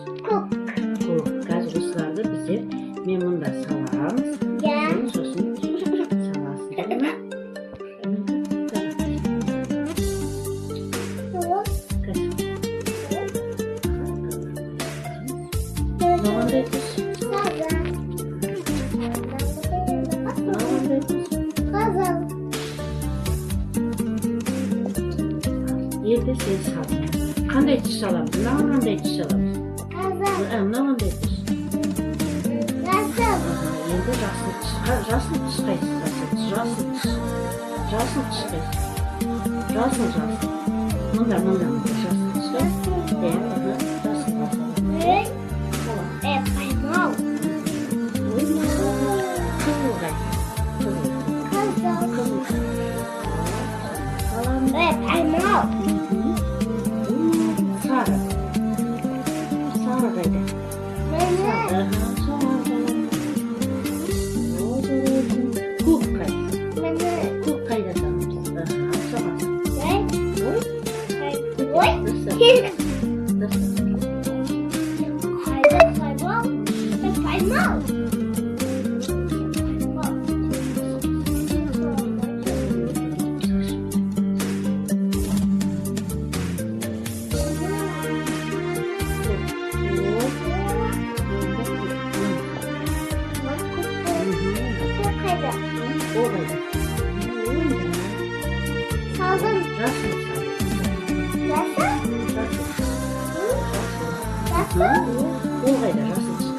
Көк. Қазір осыларды біздер мен мұнда саламыз. Сосын саласың. Değil mi? Mağanda etmiş. Yerде сен сал. Қандай түс саламыз? Мынаған қандай түс саламыз? Мынаған қандай түс? Енді жасыл түс. Жасыл түс қайсы? Жасыл түс. Жасыл түс қайсы? Жасыл. Мұнда жасыл түс қайсы? Жасыл. Поймал. Қызыл қайсы? Қызыл. Поймал. Sarı. Sarı қайда? Көк қайда? Көк қайда саламыз? Поймал. Saldım. Жасыл. Nasıl? Ол қайда? Жасыл.